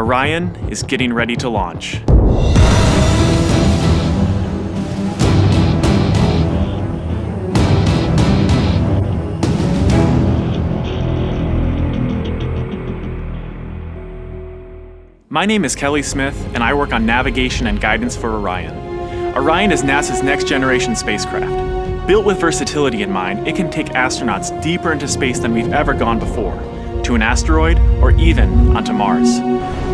Orion is getting ready to launch. My name is Kelly Smith, and I work on navigation and guidance for Orion. Orion is NASA's next-generation spacecraft. Built with versatility in mind, it can take astronauts deeper into space than we've ever gone before, to an asteroid or even onto Mars.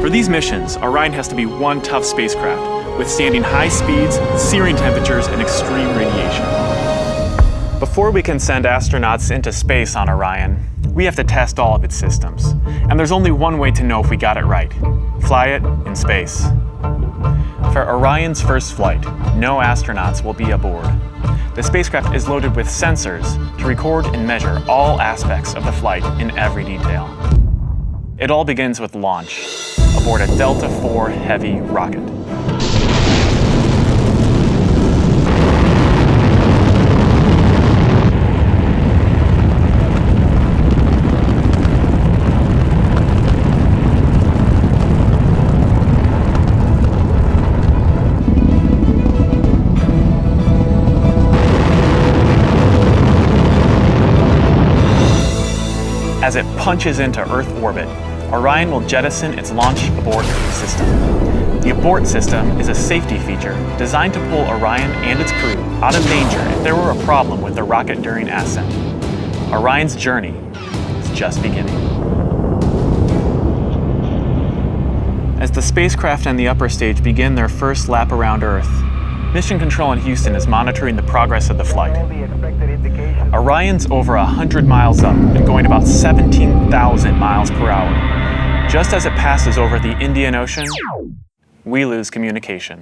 For these missions, Orion has to be one tough spacecraft, withstanding high speeds, searing temperatures, and extreme radiation. Before we can send astronauts into space on Orion, we have to test all of its systems. And there's only one way to know if we got it right: fly it in space. For Orion's first flight, no astronauts will be aboard. The spacecraft is loaded with sensors to record and measure all aspects of the flight in every detail. It all begins with launch aboard a Delta IV Heavy rocket. As it punches into Earth orbit, Orion will jettison its launch abort system. The abort system is a safety feature designed to pull Orion and its crew out of danger if there were a problem with the rocket during ascent. Orion's journey is just beginning. As the spacecraft and the upper stage begin their first lap around Earth, Mission Control in Houston is monitoring the progress of the flight. Orion's over 100 miles up and going about 17,000 miles per hour. Just as it passes over the Indian Ocean, we lose communication.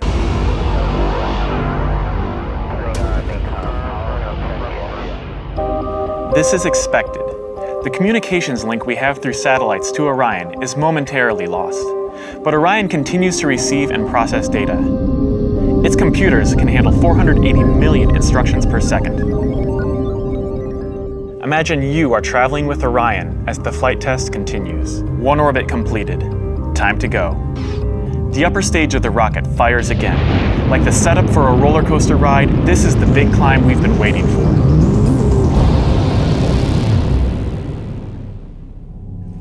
This is expected. The communications link we have through satellites to Orion is momentarily lost, but Orion continues to receive and process data. Its computers can handle 480 million instructions per second. Imagine you are traveling with Orion as the flight test continues. One orbit completed. Time to go. The upper stage of the rocket fires again. Like the setup for a roller coaster ride, this is the big climb we've been waiting for.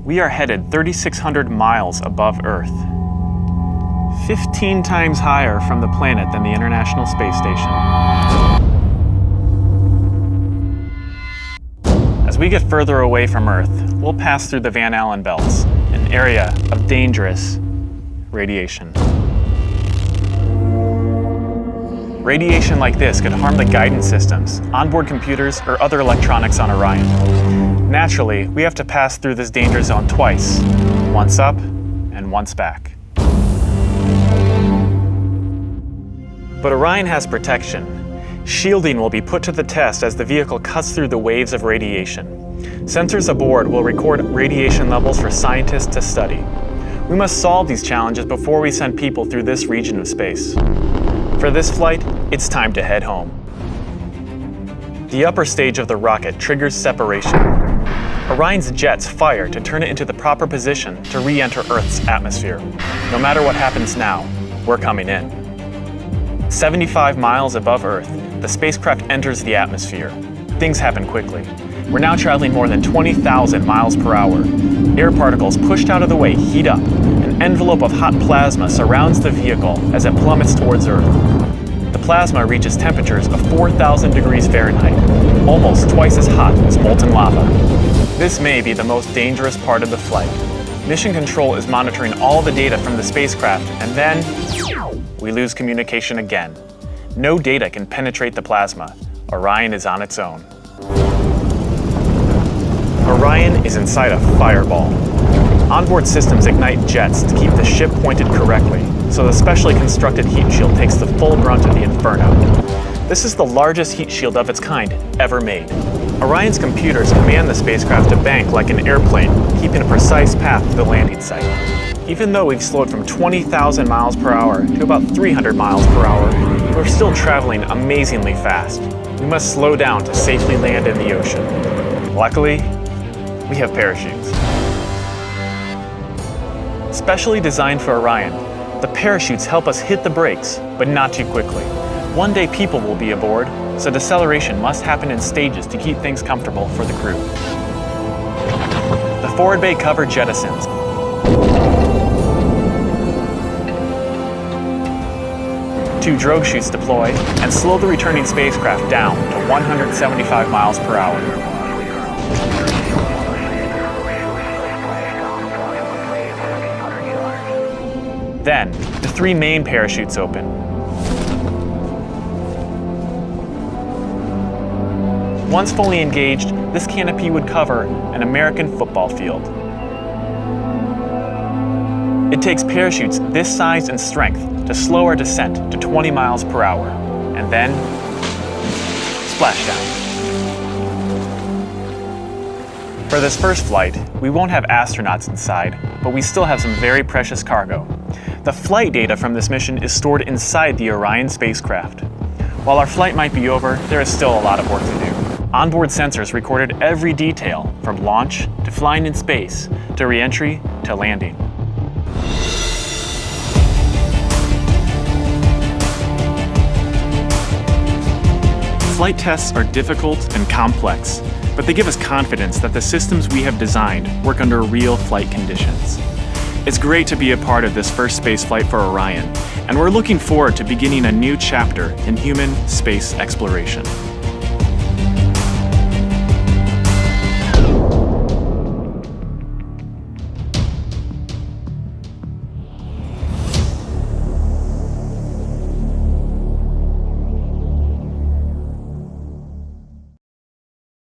We are headed 3,600 miles above Earth. 15 times higher from the planet than the International Space Station. As we get further away from Earth, we'll pass through the Van Allen belts, an area of dangerous radiation. Radiation like this could harm the guidance systems, onboard computers, or other electronics on Orion. Naturally, we have to pass through this danger zone twice, once up and once back. But Orion has protection. Shielding will be put to the test as the vehicle cuts through the waves of radiation. Sensors aboard will record radiation levels for scientists to study. We must solve these challenges before we send people through this region of space. For this flight, it's time to head home. The upper stage of the rocket triggers separation. Orion's jets fire to turn it into the proper position to re-enter Earth's atmosphere. No matter what happens now, we're coming in. 75 miles above Earth, the spacecraft enters the atmosphere. Things happen quickly. We're now traveling more than 20,000 miles per hour. Air particles pushed out of the way heat up. An envelope of hot plasma surrounds the vehicle as it plummets towards Earth. The plasma reaches temperatures of 4,000 degrees Fahrenheit, almost twice as hot as molten lava. This may be the most dangerous part of the flight. Mission Control is monitoring all the data from the spacecraft, and then we lose communication again. No data can penetrate the plasma. Orion is on its own. Orion is inside a fireball. Onboard systems ignite jets to keep the ship pointed correctly, so the specially constructed heat shield takes the full brunt of the inferno. This is the largest heat shield of its kind ever made. Orion's computers command the spacecraft to bank like an airplane, keeping a precise path to the landing site. Even though we've slowed from 20,000 miles per hour to about 300 miles per hour, we're still traveling amazingly fast. We must slow down to safely land in the ocean. Luckily, we have parachutes. Specially designed for Orion, the parachutes help us hit the brakes, but not too quickly. One day people will be aboard, so deceleration must happen in stages to keep things comfortable for the crew. The forward bay cover jettisons. Two drogue chutes deploy and slow the returning spacecraft down to 175 miles per hour. Then, the three main parachutes open. Once fully engaged, this canopy would cover an American football field. It takes parachutes this size and strength to slow our descent to 20 miles per hour, and then splashdown. For this first flight, we won't have astronauts inside, but we still have some very precious cargo. The flight data from this mission is stored inside the Orion spacecraft. While our flight might be over, there is still a lot of work to do. Onboard sensors recorded every detail, from launch to flying in space, to re-entry to landing. Flight tests are difficult and complex, but they give us confidence that the systems we have designed work under real flight conditions. It's great to be a part of this first spaceflight for Orion, and we're looking forward to beginning a new chapter in human space exploration.